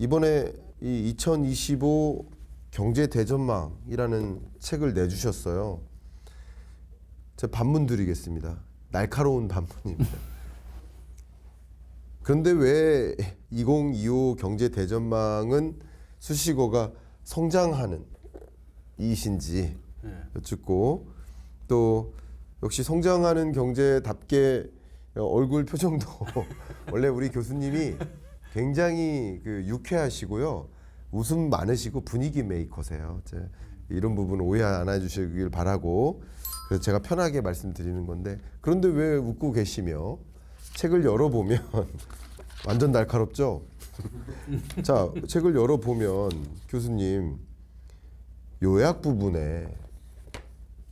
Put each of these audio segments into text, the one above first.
이번에 이 2025 경제 대전망이라는 책을 내주셨어요. 제가 반문 드리겠습니다. 날카로운 반문입니다. 그런데 왜 2025 경제 대전망은 수식어가 성장하는 이신지 여쭙고, 또 역시 성장하는 경제답게 얼굴 표정도 원래 우리 교수님이 굉장히 그 유쾌하시고요, 웃음 많으시고 분위기 메이커세요. 이런 부분 오해 안 해주시길 바라고, 그래서 제가 편하게 말씀드리는 건데, 그런데 왜 웃고 계시며 책을 열어보면 완전 날카롭죠? 자, 책을 열어보면 교수님 요약 부분에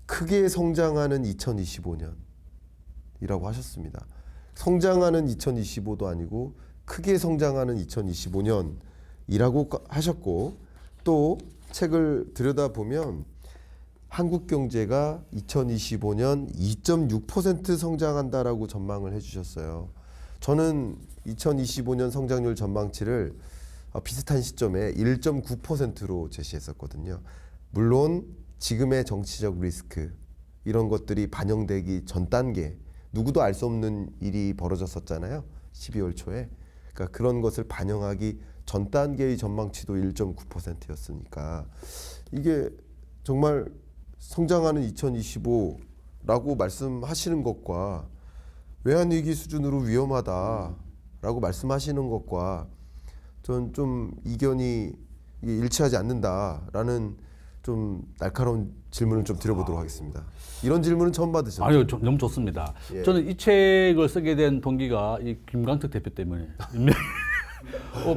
크게 성장하는 2025년이라고 하셨습니다. 성장하는 2025도 아니고 크게 성장하는 2025년이라고 하셨고, 또 책을 들여다보면 한국 경제가 2025년 2.6% 성장한다라고 전망을 해주셨어요. 저는 2025년 성장률 전망치를 비슷한 시점에 1.9%로 제시했었거든요. 물론 지금의 정치적 리스크 이런 것들이 반영되기 전 단계, 누구도 알 수 없는 일이 벌어졌었잖아요. 12월 초에. 그러니까 그런 것을 반영하기 전 단계의 전망치도 1.9%였으니까 이게 정말 성장하는 2025라고 말씀하시는 것과 외환위기 수준으로 위험하다라고 말씀하시는 것과 전 좀 이견이 일치하지 않는다라는 좀 날카로운 질문을 좀 드려보도록 하겠습니다. 이런 질문은 처음 받으셨죠? 아니요, 너무 좋습니다. 예. 저는 이 책을 쓰게 된 동기가 이 김광택 대표 때문에.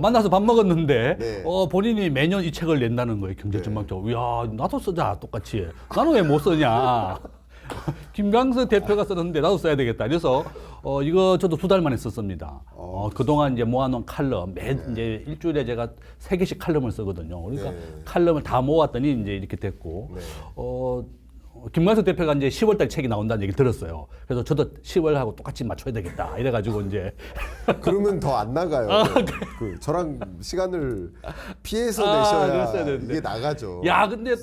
만나서 밥 먹었는데 네. 본인이 매년 이 책을 낸다는 거예요. 경제전망적. 이야, 나도 쓰자 똑같이. 나는 왜 못 쓰냐. 김광석 대표가 썼는데 나도 써야 되겠다. 그래서 이거 저도 2달 만에 썼습니다. 그동안 이제 모아놓은 칼럼 이제 일주일에 제가 3개씩 칼럼을 쓰거든요. 그러니까 칼럼을 다 모았더니 이제 이렇게 됐고, 김광석 대표가 이제 10월달 책이 나온다는 얘기를 들었어요. 그래서 저도 10월하고 똑같이 맞춰야 되겠다. 이래가지고 이제. 그러면 더 안 나가요. 그 저랑 시간을 피해서 내셔야 이게 나가죠. 야, 근데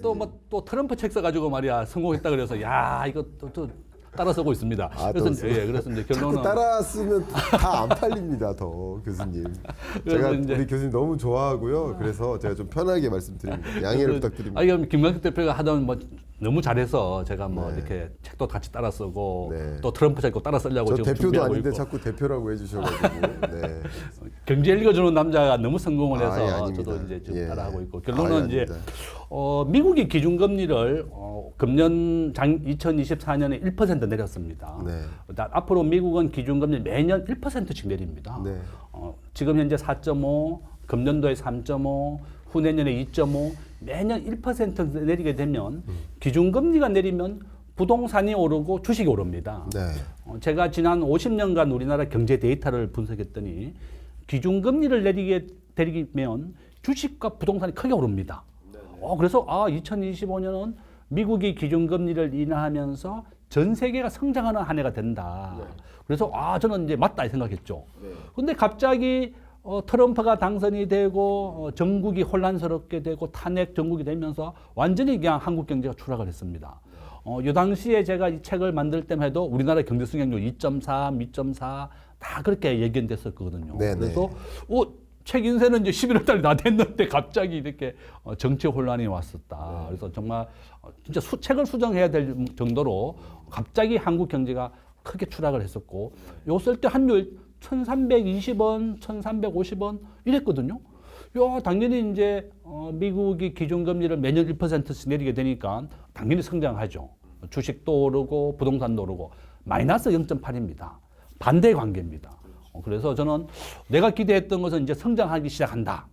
또 트럼프 책 써가지고 말이야 성공했다 그래서 야 이거 또 따라 쓰고 있습니다. 그래서 그래서 이제 결론은 자꾸 따라 쓰면 다 안 팔립니다, 더 교수님. 제가 우리 교수님 너무 좋아하고요. 그래서 제가 좀 편하게 말씀드립니다. 양해를 부탁드립니다. 이거 김광석 대표가 하던 너무 잘해서 제가 이렇게 책도 같이 따라 쓰고 또 트럼프 책도 따라 쓰려고 저 지금 대표도 준비하고 아닌데 있고. 자꾸 대표라고 해주셔가지고. 네. 경제 읽어주는 남자가 너무 성공을 해서 아닙니다. 저도 이제 좀 예. 따라하고 있고, 결론은 이제 아닙니다. 미국이 기준금리를 금년 2024년에 1% 내렸습니다. 네. 앞으로 미국은 기준금리 매년 1%씩 내립니다. 네. 지금 현재 4.5, 금년도에 3.5, 후내년에 2.5, 매년 1% 내리게 되면 기준금리가 내리면 부동산이 오르고 주식이 오릅니다. 네. 제가 지난 50년간 우리나라 경제 데이터를 분석했더니 기준금리를 내리면 주식과 부동산이 크게 오릅니다. 그래서 2025년은 미국이 기준금리를 인하하면서 전 세계가 성장하는 한 해가 된다. 그래서 저는 이제 맞다 생각했죠. 근데 갑자기 트럼프가 당선이 되고 전국이 혼란스럽게 되고 탄핵 전국이 되면서 완전히 그냥 한국 경제가 추락을 했습니다. 이 당시에 제가 이 책을 만들 때만 해도 우리나라 경제 성장률 2.3, 2.4 다 그렇게 예견됐었거든요. 네네. 그래서 책 인쇄는 이제 11월 달에 다 됐는데 갑자기 이렇게 정치 혼란이 왔었다. 그래서 정말 진짜 책을 수정해야 될 정도로 갑자기 한국 경제가 크게 추락을 했었고, 요 쓸 때 환율 1,320원, 1,350원 이랬거든요. 당연히 이제 미국이 기준금리를 매년 1%씩 내리게 되니까 당연히 성장하죠. 주식도 오르고 부동산도 오르고 마이너스 0.8입니다. 반대 관계입니다. 그래서 저는 내가 기대했던 것은 이제 성장하기 시작한다.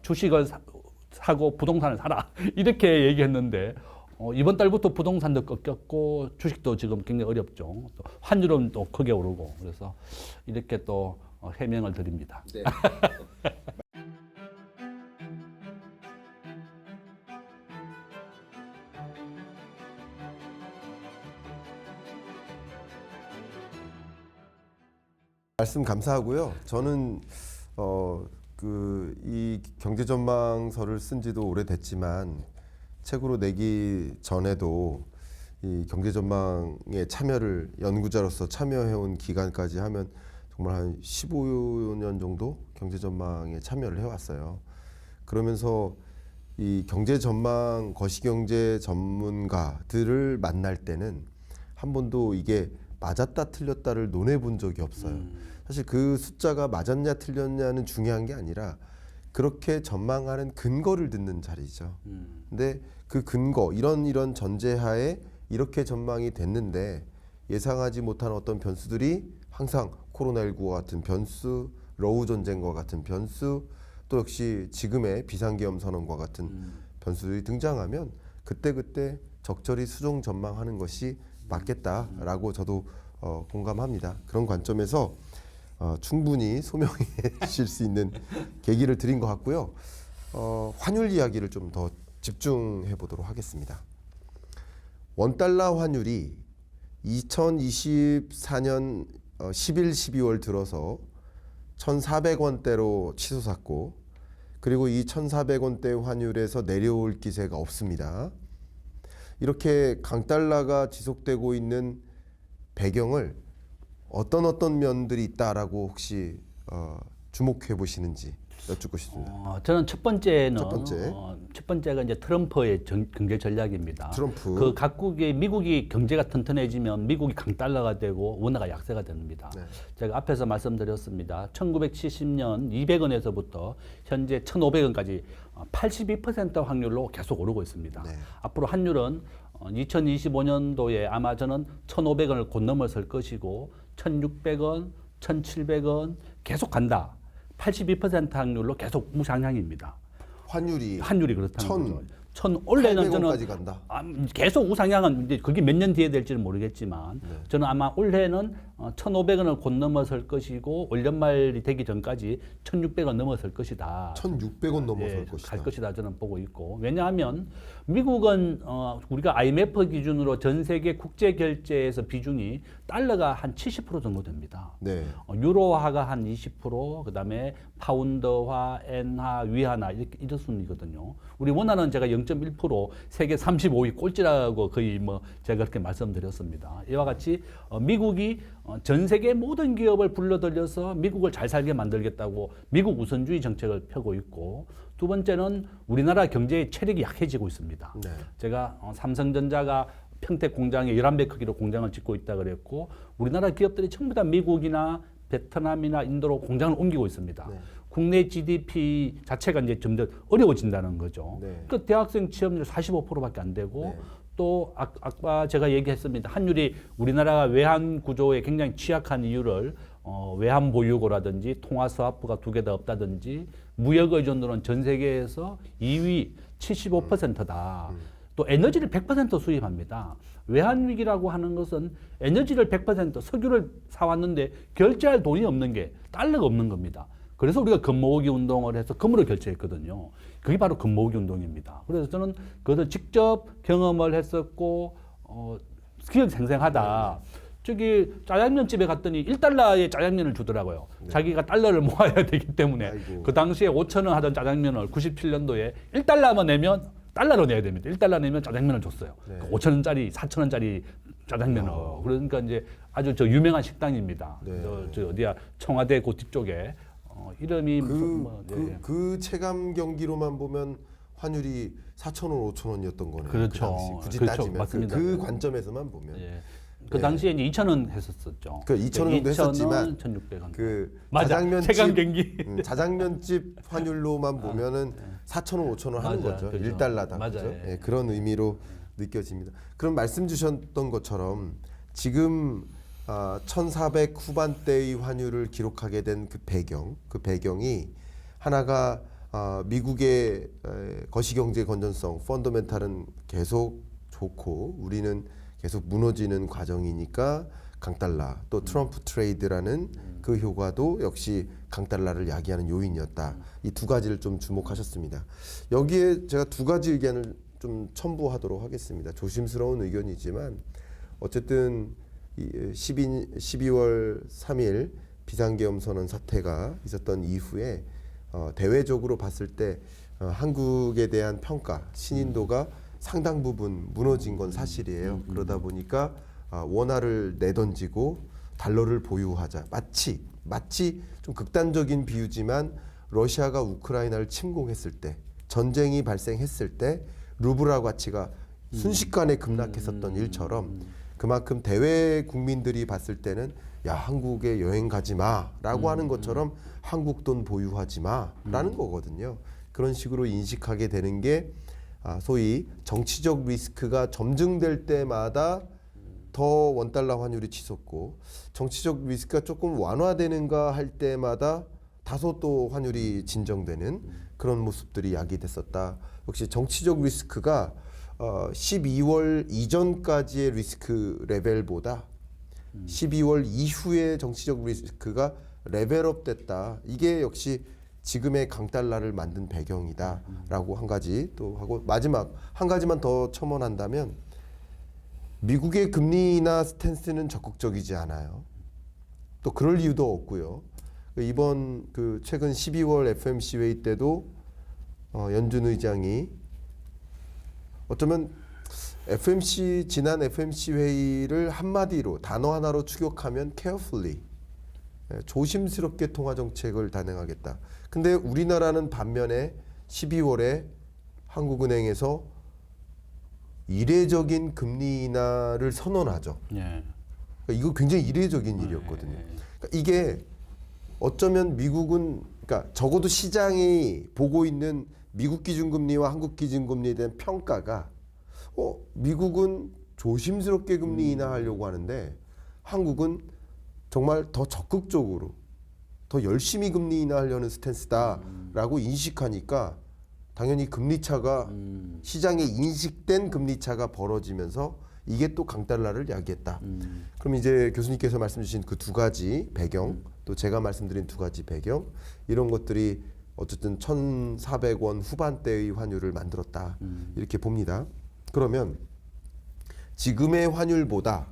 주식을 사고 부동산을 사라. 이렇게 얘기했는데 이번 달부터 부동산도 꺾였고 주식도 지금 굉장히 어렵죠. 또 환율은 또 크게 오르고, 그래서 이렇게 또 해명을 드립니다. 네. 말씀 감사하고요. 저는 이 경제 전망서를 쓴 지도 오래됐지만 책으로 내기 전에도 이 경제 전망에 참여를 연구자로서 참여해온 기간까지 하면 정말 한 15년 정도 경제 전망에 참여를 해왔어요. 그러면서 이 경제 전망, 거시경제 전문가들을 만날 때는 한 번도 이게 맞았다 틀렸다를 논해본 적이 없어요. 사실 그 숫자가 맞았냐 틀렸냐는 중요한 게 아니라 그렇게 전망하는 근거를 듣는 자리죠. 근데 그 근거, 이런 전제하에 이렇게 전망이 됐는데 예상하지 못한 어떤 변수들이 항상 코로나19와 같은 변수, 러우 전쟁과 같은 변수, 또 역시 지금의 비상계엄 선언과 같은 변수들이 등장하면 그때그때 적절히 수정 전망하는 것이 맞겠다라고 저도 공감합니다. 그런 관점에서 충분히 소명해질 수 있는 계기를 드린 것 같고요. 환율 이야기를 좀 더 집중해 보도록 하겠습니다. 원달러 환율이 2024년 11, 12월 들어서 1,400원대로 치솟았고 그리고 이 1,400원대 환율에서 내려올 기세가 없습니다. 이렇게 강달러가 지속되고 있는 배경을 어떤 면들이 있다라고 혹시 주목해 보시는지 여쭙고 싶습니다. 저는 첫 번째는 첫 번째가 이제 트럼프의 경제 전략입니다. 트럼프. 그 각국의 미국이 경제가 튼튼해지면 미국이 강달러가 되고 원화가 약세가 됩니다. 네. 제가 앞에서 말씀드렸습니다. 1970년 200원에서부터 현재 1,500원까지 82% 확률로 계속 오르고 있습니다. 네. 앞으로 환율은 2025년도에 아마 저는 1,500원을 곧 넘어설 것이고 1,600원, 1,700원 계속 간다. 82% 확률로 계속 우상향입니다. 환율이 그렇다는 거죠. 올해는 저는 간다. 계속 우상향은 이제 그게 몇 년 뒤에 될지는 모르겠지만 저는 아마 올해는 1,500원을 곧 넘어설 것이고 올 연말이 되기 전까지 1,600원 넘어설 것이다. 1,600원 넘어설 것이다. 갈 것이다 저는 보고 있고 왜냐하면 미국은 우리가 IMF 기준으로 전 세계 국제 결제에서 비중이 달러가 한 70% 정도 됩니다. 네. 유로화가 한 20%, 그다음에 파운드화, 엔화, 위화나 이런 순이거든요. 우리 원화는 제가 0.1% 세계 35위 꼴찌라고 거의 제가 그렇게 말씀드렸습니다. 이와 같이 미국이 전 세계 모든 기업을 불러들여서 미국을 잘 살게 만들겠다고 미국 우선주의 정책을 펴고 있고 두 번째는 우리나라 경제의 체력이 약해지고 있습니다. 네. 제가 삼성전자가 평택 공장에 11배 크기로 공장을 짓고 있다 그랬고 우리나라 기업들이 전부 다 미국이나 베트남이나 인도로 공장을 옮기고 있습니다. 네. 국내 GDP 자체가 이제 점점 어려워진다는 거죠. 네. 그 대학생 취업률 45%밖에 안 되고 네. 또 아까 제가 얘기했습니다. 환율이 우리나라가 외환 구조에 굉장히 취약한 이유를 외환 보유고라든지 통화 스와프가 2개 다 없다든지 무역 의존도는 전 세계에서 2위 75%다. 또 에너지를 100% 수입합니다. 외환 위기라고 하는 것은 에너지를 100% 석유를 사왔는데 결제할 돈이 없는 게 달러가 없는 겁니다. 그래서 우리가 금모으기 운동을 해서 금으로 결제했거든요. 그게 바로 금모으기 운동입니다. 그래서 저는 그것을 직접 경험을 했었고 기억이 생생하다. 저기 짜장면 집에 갔더니 1달러에 짜장면을 주더라고요. 네. 자기가 달러를 모아야 되기 때문에 아이고. 그 당시에 5,000원 하던 짜장면을 97년도에 1달러만 내면 달러로 내야 됩니다. 1달러 내면 짜장면을 줬어요. 네. 5,000원짜리, 4,000원짜리 짜장면을. 그러니까 이제 아주 유명한 식당입니다. 네. 저 어디야 청와대 그 뒤쪽에 이름이 그 체감 경기로만 보면 환율이 4,000원, 5,000원이었던 거네요. 그렇죠. 그 당시 굳이 그렇죠. 따지면 맞습니다. 그 관점에서만 보면. 예. 그 당시에 이제 2,000원 했었죠. 그 2,000원 정도 했었지만 1,600원. 그 맞아. 체감 경기. 자장면집 환율로만 보면은 4,000원, 5,000원 하는 거죠. 그렇죠. 1달러다. 맞아요. 그죠? 예. 예, 그런 의미로 느껴집니다. 그럼 말씀 주셨던 것처럼 지금 1,400 후반대의 환율을 기록하게 된 그 배경이 하나가 미국의 거시경제 건전성, 펀더멘탈은 계속 좋고 우리는 계속 무너지는 과정이니까 강달러 또 트럼프 트레이드라는 그 효과도 역시 강달러를 야기하는 요인이었다. 이 두 가지를 좀 주목하셨습니다. 여기에 제가 두 가지 의견을 좀 첨부하도록 하겠습니다. 조심스러운 의견이지만 어쨌든 12월 3일 비상계엄 선언 사태가 있었던 이후에 대외적으로 봤을 때 한국에 대한 평가, 신인도가 상당 부분 무너진 건 사실이에요. 그러다 보니까 원화를 내던지고 달러를 보유하자. 마치 좀 극단적인 비유지만 러시아가 우크라이나를 침공했을 때, 전쟁이 발생했을 때 루블화 가치가 순식간에 급락했었던 일처럼 그만큼 대외 국민들이 봤을 때는 야, 한국에 여행 가지 마라고 하는 것처럼 한국 돈 보유하지 마라는 거거든요. 그런 식으로 인식하게 되는 게 소위 정치적 리스크가 점증될 때마다 더 원달러 환율이 치솟고, 정치적 리스크가 조금 완화되는가 할 때마다 다소 또 환율이 진정되는 그런 모습들이 야기됐었다. 역시 정치적 리스크가 12월 이전까지의 리스크 레벨보다 12월 이후의 정치적 리스크가 레벨업 됐다. 이게 역시 지금의 강달러를 만든 배경이다라고 한 가지 또 하고, 마지막 한 가지만 더 첨언한다면 미국의 금리 인하 스탠스는 적극적이지 않아요. 또 그럴 이유도 없고요. 이번 그 최근 12월 FOMC 회의 때도 연준 의장이 어쩌면 지난 FOMC 회의를 한마디로 단어 하나로 추격하면 carefully, 조심스럽게 통화 정책을 단행하겠다. 근데 우리나라는 반면에 12월에 한국은행에서 이례적인 금리 인하를 선언하죠. 예. 그러니까 이거 굉장히 이례적인 일이었거든요. 그러니까 이게 어쩌면 미국은, 그러니까 적어도 시장이 보고 있는 미국 기준금리와 한국 기준금리에 대한 평가가 미국은 조심스럽게 금리 인하하려고 하는데 한국은 정말 더 적극적으로 더 열심히 금리 인하하려는 스탠스다라고 인식하니까 당연히 금리 차가 시장에 인식된 금리 차가 벌어지면서 이게 또 강달러를 야기했다. 그럼 이제 교수님께서 말씀 주신 그 두 가지 배경, 또 제가 말씀드린 두 가지 배경, 이런 것들이 어쨌든 1,400원 후반대의 환율을 만들었다. 이렇게 봅니다. 그러면 지금의 환율보다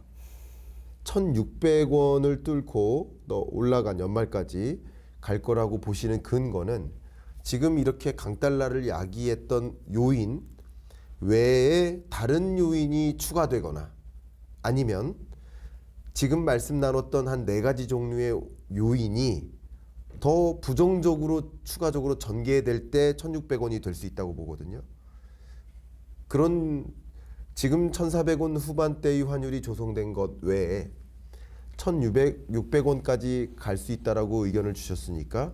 1,600원을 뚫고 더 올라간 연말까지 갈 거라고 보시는 근거는 지금 이렇게 강달러를 야기했던 요인 외에 다른 요인이 추가되거나 아니면 지금 말씀 나눴던 한 4가지 종류의 요인이 더 부정적으로 추가적으로 전개될 때 1,600원이 될 수 있다고 보거든요. 그런 지금 1,400원 후반대의 환율이 조성된 것 외에 1,600원까지 갈 수 있다라고 의견을 주셨으니까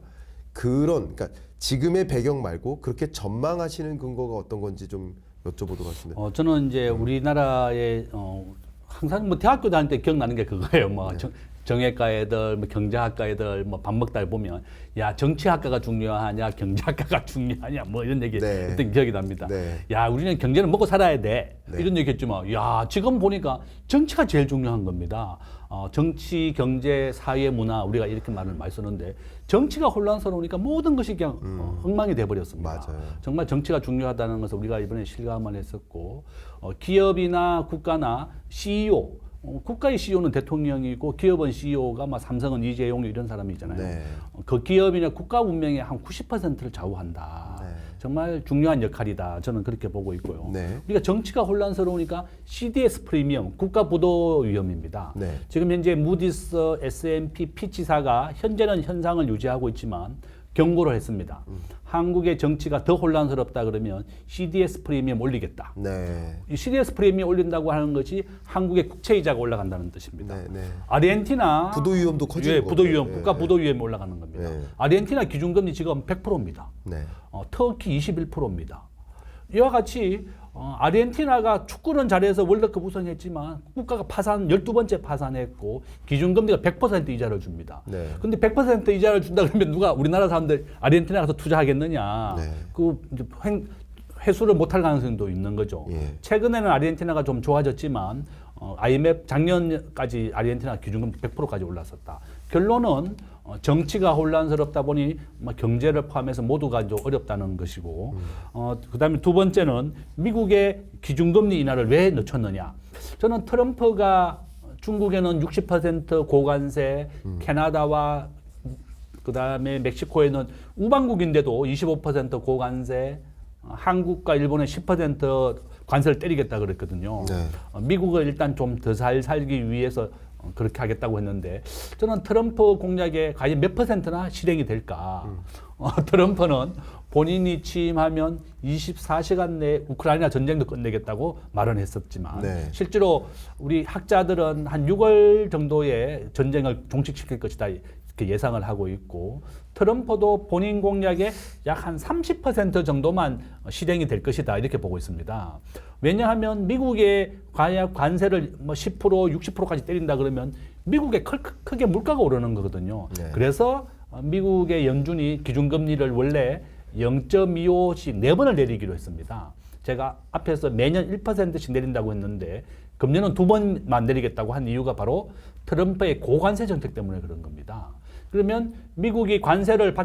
그러니까 지금의 배경 말고 그렇게 전망하시는 근거가 어떤 건지 좀 여쭤보도록 하겠습니다. 저는 이제 우리나라의 항상 뭐 대학교 다닐 때 기억나는 게 그거예요. 뭐 정외과 애들, 뭐 경제학과 애들 뭐 밥 먹다 보면 야 정치학과가 중요하냐, 경제학과가 중요하냐, 뭐 이런 얘기 네. 했던 기억이 납니다. 네. 야 우리는 경제는 먹고 살아야 돼. 네. 이런 얘기했지만 야 지금 보니까 정치가 제일 중요한 겁니다. 정치, 경제, 사회, 문화 우리가 이렇게 말을 많이 쓰는데 정치가 혼란스러우니까 모든 것이 그냥 엉망이 돼버렸습니다. 맞아요. 정말 정치가 중요하다는 것을 우리가 이번에 실감을 했었고 기업이나 국가나 CEO, 국가의 CEO는 대통령이고 기업은 CEO가 막 삼성은 이재용 이런 사람이잖아요. 네. 그 기업이나 국가 운명의 한 90%를 좌우한다. 네. 정말 중요한 역할이다. 저는 그렇게 보고 있고요. 네. 우리가 정치가 혼란스러우니까 CDS 프리미엄, 국가 부도 위험입니다. 네. 지금 현재 무디스, S&P, 피치사가 현재는 현상을 유지하고 있지만 경고를 했습니다. 한국의 정치가 더 혼란스럽다 그러면 CDS 프리미엄 올리겠다. 네. 이 CDS 프리미엄 올린다고 하는 것이 한국의 국채이자가 올라간다는 뜻입니다. 네, 네. 아르헨티나 부도 위험도 커지는 예, 거죠. 부도 위험, 네, 국가 네. 부도 위험이 올라가는 겁니다. 네. 아르헨티나 기준금리 지금 100%입니다. 네. 터키 21%입니다. 이와 같이 아르헨티나가 축구는 잘해서 월드컵 우승했지만 국가가 12번째 파산했고 기준금리가 100% 이자를 줍니다. 네. 근데 100% 이자를 준다 그러면 누가 우리나라 사람들 아르헨티나 가서 투자하겠느냐? 네. 그 이제 회수를 못할 가능성도 있는 거죠. 예. 최근에는 아르헨티나가 좀 좋아졌지만 IMF 작년까지 아르헨티나 기준금리 100%까지 올랐었다. 결론은 정치가 혼란스럽다 보니 경제를 포함해서 모두가 좀 어렵다는 것이고, 그다음에 두 번째는 미국의 기준금리 인하를 왜 늦췄느냐. 저는 트럼프가 중국에는 60% 고관세, 캐나다와 그다음에 멕시코에는 우방국인데도 25% 고관세, 한국과 일본은 10% 관세를 때리겠다 그랬거든요. 네. 미국은 일단 좀 더 잘 살기 위해서 그렇게 하겠다고 했는데 저는 트럼프 공약에 과연 몇 %나 실행이 될까? 트럼프는 본인이 취임하면 24시간 내에 우크라이나 전쟁도 끝내겠다고 말은 했었지만 네. 실제로 우리 학자들은 한 6월 정도에 전쟁을 종식시킬 것이다 이렇게 예상을 하고 있고 트럼프도 본인 공약의 약 한 30% 정도만 실행이 될 것이다 이렇게 보고 있습니다. 왜냐하면 미국의 관세를 뭐 10%, 60%까지 때린다 그러면 미국에 크게 물가가 오르는 거거든요. 네. 그래서 미국의 연준이 기준금리를 원래 0.25씩 4번을 내리기로 했습니다. 제가 앞에서 매년 1%씩 내린다고 했는데 금년은 2번만 내리겠다고 한 이유가 바로 트럼프의 고관세 정책 때문에 그런 겁니다. 그러면 미국이 관세를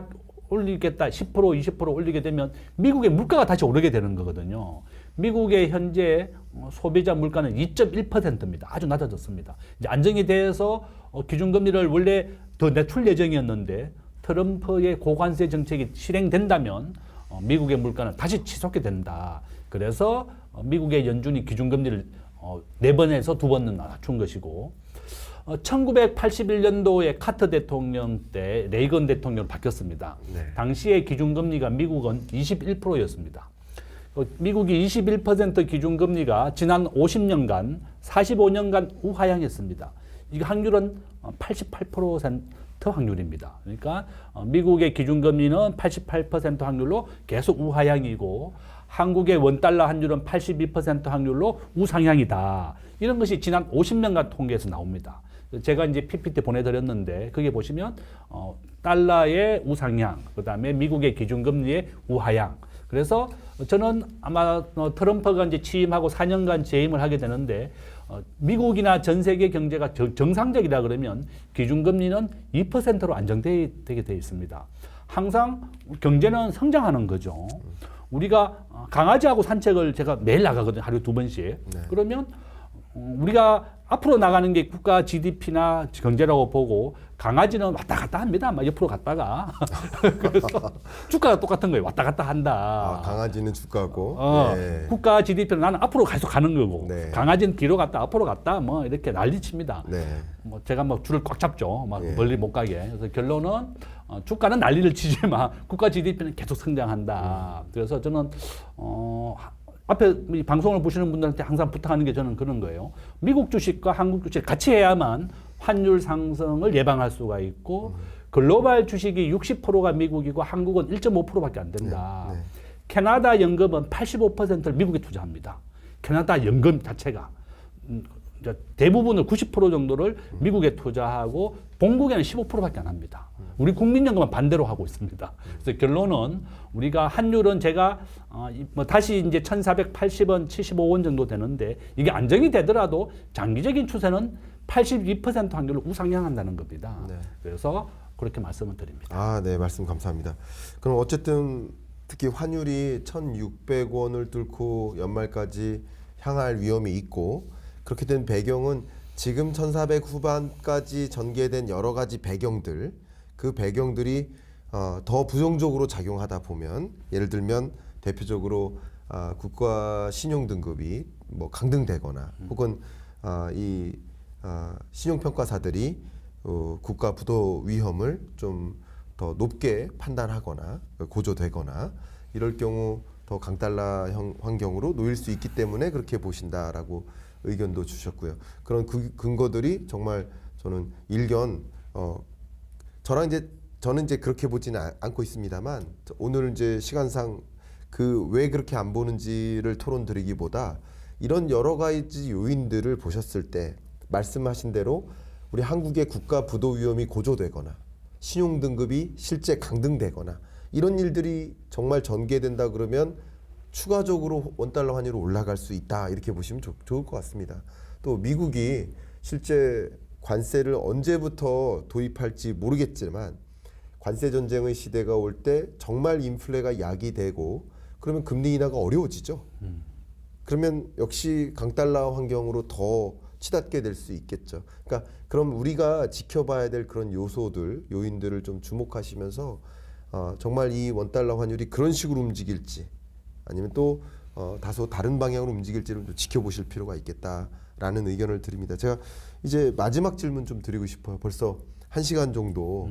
올리겠다 10% 20% 올리게 되면 미국의 물가가 다시 오르게 되는 거거든요. 미국의 현재 소비자 물가는 2.1%입니다. 아주 낮아졌습니다. 이제 안정이 돼서 기준금리를 원래 더 낮출 예정이었는데 트럼프의 고관세 정책이 실행된다면 미국의 물가는 다시 치솟게 된다. 그래서 미국의 연준이 기준금리를 4번에서 2번은 낮춘 것이고 1981년도에 카터 대통령 때 레이건 대통령으로 바뀌었습니다. 네. 당시의 기준금리가 미국은 21%였습니다. 미국이 21% 기준금리가 지난 50년간, 45년간 우하향했습니다. 이 확률은 88% 확률입니다. 그러니까 미국의 기준금리는 88% 확률로 계속 우하향이고 한국의 원달러 환율은 82% 확률로 우상향이다. 이런 것이 지난 50년간 통계에서 나옵니다. 제가 이제 PPT 보내드렸는데 거기 보시면 달러의 우상향, 그다음에 미국의 기준금리의 우하향. 그래서 저는 아마 트럼프가 이제 취임하고 4년간 재임을 하게 되는데 미국이나 전 세계 경제가 정상적이라 그러면 기준금리는 2%로 안정되게 되어 있습니다. 항상 경제는 성장하는 거죠. 우리가 강아지하고 산책을 제가 매일 나가거든요. 하루에 2번씩. 네. 그러면 우리가 앞으로 나가는 게 국가 GDP나 경제라고 보고 강아지는 왔다 갔다 합니다. 막 옆으로 갔다가. 그래서 주가가 똑같은 거예요. 왔다 갔다 한다. 아, 강아지는 주가고. 네. 국가 GDP는 나는 앞으로 계속 가는 거고 네. 강아지는 뒤로 갔다 앞으로 갔다 뭐 이렇게 난리칩니다. 네. 뭐 제가 막 줄을 꽉 잡죠. 막 예. 멀리 못 가게. 그래서 결론은 주가는 난리를 치지만 국가 GDP는 계속 성장한다. 그래서 저는 앞에 이 방송을 보시는 분들한테 항상 부탁하는 게 저는 그런 거예요. 미국 주식과 한국 주식 같이 해야만 환율 상승을 예방할 수가 있고 글로벌 주식이 60%가 미국이고 한국은 1.5%밖에 안 된다. 네, 네. 캐나다 연금은 85%를 미국에 투자합니다. 캐나다 연금 자체가 대부분을 90% 정도를 미국에 투자하고 본국에는 15%밖에 안 합니다. 우리 국민연금은 반대로 하고 있습니다. 그래서 결론은 우리가 환율은 제가 뭐 다시 이제 1,480원, 75원 정도 되는데 이게 안정이 되더라도 장기적인 추세는 82% 확률로 우상향한다는 겁니다. 네. 그래서 그렇게 말씀을 드립니다. 아, 네, 말씀 감사합니다. 그럼 어쨌든 특히 환율이 1,600원을 뚫고 연말까지 향할 위험이 있고 그렇게 된 배경은 지금 1,400 후반까지 전개된 여러 가지 배경들, 그 배경들이 더 부정적으로 작용하다 보면 예를 들면 대표적으로 국가 신용 등급이 뭐 강등되거나 혹은 이 신용평가사들이 국가 부도 위험을 좀 더 높게 판단하거나 고조되거나 이럴 경우 더 강달러형 환경으로 놓일 수 있기 때문에 그렇게 보신다라고 의견도 주셨고요. 그런 근거들이 정말 저는 일견 저는 이제 그렇게 보지는 않고 있습니다만 오늘 이제 시간상 그 왜 그렇게 안 보는지를 토론드리기보다 이런 여러 가지 요인들을 보셨을 때 말씀하신 대로 우리 한국의 국가 부도 위험이 고조되거나 신용 등급이 실제 강등되거나 이런 일들이 정말 전개된다 그러면 추가적으로 원달러 환율이 올라갈 수 있다 이렇게 보시면 좋을 것 같습니다. 또 미국이 실제 관세를 언제부터 도입할지 모르겠지만 관세 전쟁의 시대가 올 때 정말 인플레가 야기되고 그러면 금리 인하가 어려워지죠. 그러면 역시 강달러 환경으로 더 치닫게 될 수 있겠죠. 그러니까 그럼 우리가 지켜봐야 될 그런 요소들, 요인들을 좀 주목하시면서 정말 이 원달러 환율이 그런 식으로 움직일지 아니면 또 다소 다른 방향으로 움직일지를 좀 지켜보실 필요가 있겠다라는 의견을 드립니다. 제가 이제 마지막 질문 좀 드리고 싶어요. 벌써 1시간 정도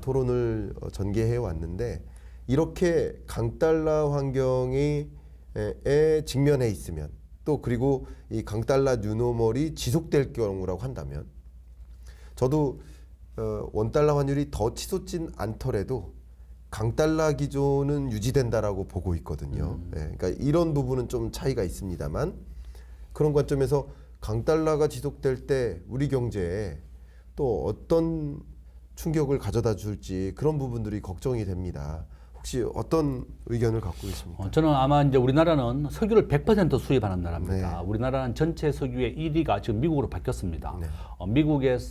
토론을 전개해 왔는데 이렇게 강달러 환경에 직면해 있으면 또 그리고 이 강달러 뉴노멀이 지속될 경우라고 한다면 저도 원달러 환율이 더 치솟진 않더라도 강달러 기조는 유지된다라고 보고 있거든요. 그러니까 이런 부분은 좀 차이가 있습니다만 그런 관점에서 강달러가 지속될 때 우리 경제에 또 어떤 충격을 가져다 줄지 그런 부분들이 걱정이 됩니다. 혹시 어떤 의견을 갖고 계십니까? 저는 아마 이제 우리나라는 석유를 100% 수입하는 나라입니다. 네. 우리나라는 전체 석유의 1위가 지금 미국으로 바뀌었습니다. 네.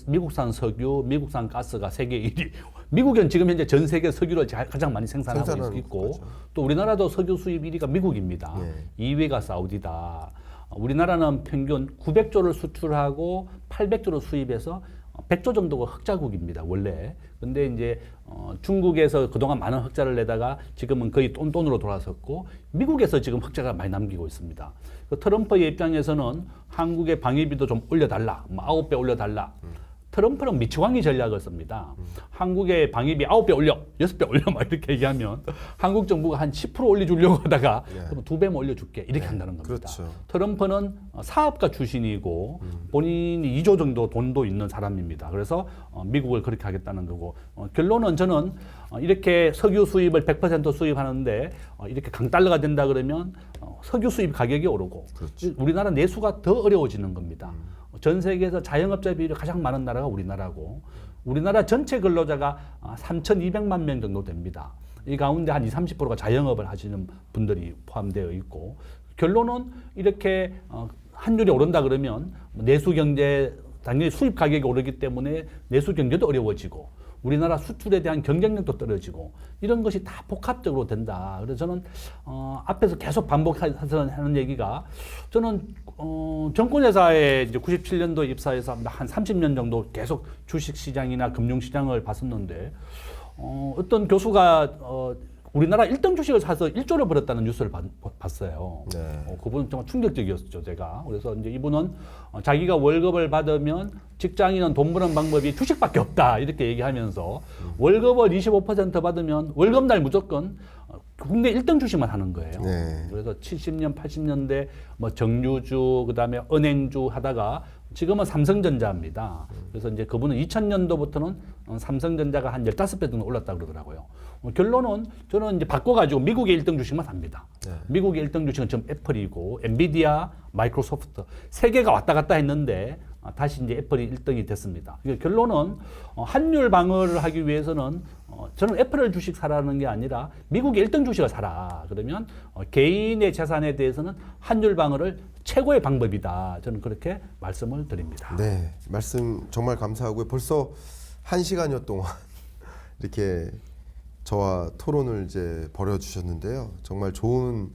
미국산 석유, 미국산 가스가 세계 1위. 미국은 지금 현재 전 세계 석유를 가장 많이 생산하고 있고 맞죠. 또 우리나라도 석유 수입 1위가 미국입니다. 네. 2위가 사우디다. 우리나라는 평균 900조를 수출하고 800조를 수입해서 100조 정도가 흑자국입니다, 원래. 근데 이제 중국에서 그동안 많은 흑자를 내다가 지금은 거의 똔똔으로 돌아섰고 미국에서 지금 흑자가 많이 남기고 있습니다. 그 트럼프의 입장에서는 한국의 방위비도 좀 올려달라, 9배 올려달라. 트럼프는 미치광이 전략을 씁니다. 한국의 방위비 9배 올려, 6배 올려 막 이렇게 얘기하면 한국 정부가 한 10% 올려주려고 하다가 그럼 2배만 올려줄게 이렇게 한다는 겁니다. 그렇죠. 트럼프는 사업가 출신이고 본인이 2조 정도 돈도 있는 사람입니다. 그래서 미국을 그렇게 하겠다는 거고 결론은 저는 이렇게 석유 수입을 100% 수입하는데 이렇게 강달러가 된다 그러면 석유 수입 가격이 오르고 그렇죠. 우리나라 내수가 더 어려워지는 겁니다. 전 세계에서 자영업자 비율이 가장 많은 나라가 우리나라고 우리나라 전체 근로자가 3,200만 명 정도 됩니다. 이 가운데 한 20, 30%가 자영업을 하시는 분들이 포함되어 있고 결론은 이렇게 환율이 오른다 그러면 내수 경제 당연히 수입 가격이 오르기 때문에 내수 경제도 어려워지고 우리나라 수출에 대한 경쟁력도 떨어지고 이런 것이 다 복합적으로 된다. 그래서 저는 앞에서 계속 반복하는 얘기가 저는 정권회사에 이제 97년도 입사해서 한 30년 정도 계속 주식시장이나 금융시장을 봤었는데 어떤 교수가 우리나라 1등 주식을 사서 1조를 벌었다는 뉴스를 봤어요. 네. 그분은 정말 충격적이었죠, 제가. 그래서 이제 이분은 자기가 월급을 받으면 직장인은 돈 버는 방법이 주식밖에 없다. 이렇게 얘기하면서 월급을 25% 받으면 월급날 무조건 국내 1등 주식만 하는 거예요. 네. 그래서 70년, 80년대 뭐 정유주, 그 다음에 은행주 하다가 지금은 삼성전자입니다. 그래서 이제 그분은 2000년도부터는 삼성전자가 한 15배 정도 올랐다고 그러더라고요. 결론은 저는 이제 바꿔가지고 미국의 1등 주식만 삽니다. 네. 미국의 1등 주식은 지금 애플이고, 엔비디아, 마이크로소프트 세 개가 왔다 갔다 했는데 다시 이제 애플이 1등이 됐습니다. 그러니까 결론은 환율 방어를 하기 위해서는 저는 애플을 주식 사라는 게 아니라 미국의 1등 주식을 사라. 그러면 개인의 재산에 대해서는 환율 방어를 최고의 방법이다. 저는 그렇게 말씀을 드립니다. 네, 말씀 정말 감사하고요. 벌써 1시간여 동안 이렇게 저와 토론을 이제 벌여주셨는데요. 정말 좋은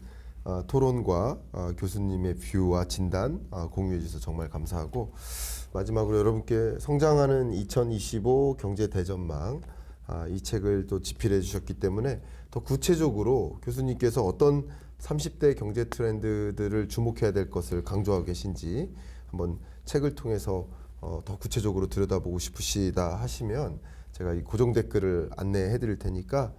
토론과 교수님의 뷰와 진단 공유해 주셔서 정말 감사하고 마지막으로 여러분께 성장하는 2025 경제 대전망 이 책을 또 집필해 주셨기 때문에 더 구체적으로 교수님께서 어떤 30대 경제 트렌드들을 주목해야 될 것을 강조하고 계신지 한번 책을 통해서 더 구체적으로 들여다보고 싶으시다 하시면 제가 이 고정 댓글을 안내해 드릴 테니까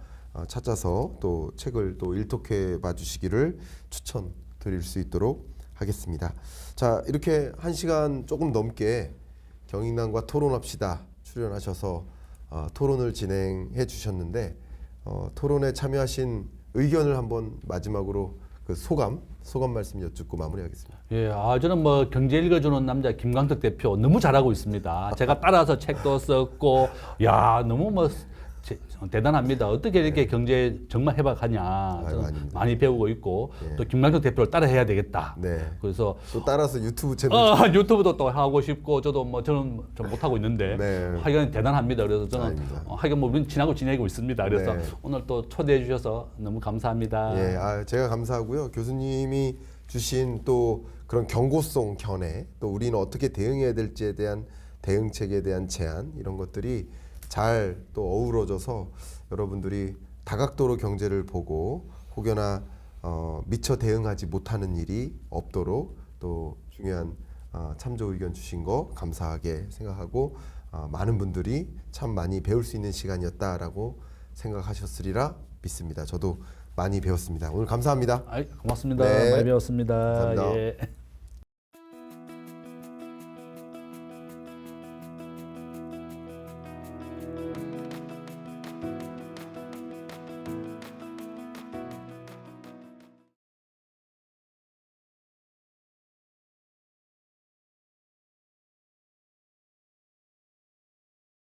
찾아서 또 책을 또 일독해 봐 주시기를 추천드릴 수 있도록 하겠습니다. 자, 이렇게 1시간 조금 넘게 경인남과 토론합시다 출연하셔서 토론을 진행해 주셨는데 토론에 참여하신 의견을 한번 마지막으로 그 소감 말씀 여쭙고 마무리하겠습니다. 예, 저는 뭐 경제 읽어주는 남자 김광석 대표 너무 잘하고 있습니다. 제가 따라서 책도 썼고, 야, 너무 뭐 대단합니다. 어떻게 이렇게 경제 정말 해박하냐. 저는 많이 배우고 있고 또 김광석 대표를 따라해야 되겠다. 네. 그래서 또 따라서 유튜브 채널 유튜브도 또 하고 싶고 저도 뭐 저는 좀 못하고 있는데 네. 하여간 대단합니다. 그래서 저는 아닙니다. 하여간 뭐 우리는 지나고 지내고 있습니다. 그래서 네. 오늘 또 초대해 주셔서 너무 감사합니다. 예, 제가 감사하고요. 교수님이 주신 또 그런 경고성 견해, 또 우리는 어떻게 대응해야 될지에 대한 대응책에 대한 제안, 이런 것들이 잘 또 어우러져서 여러분들이 다각도로 경제를 보고 혹여나 미처 대응하지 못하는 일이 없도록 또 중요한 참조 의견 주신 거 감사하게 생각하고 많은 분들이 참 많이 배울 수 있는 시간이었다라고 생각하셨으리라 믿습니다. 저도 많이 배웠습니다. 오늘 감사합니다. 고맙습니다. 네. 많이 배웠습니다. 감사합니다. 예.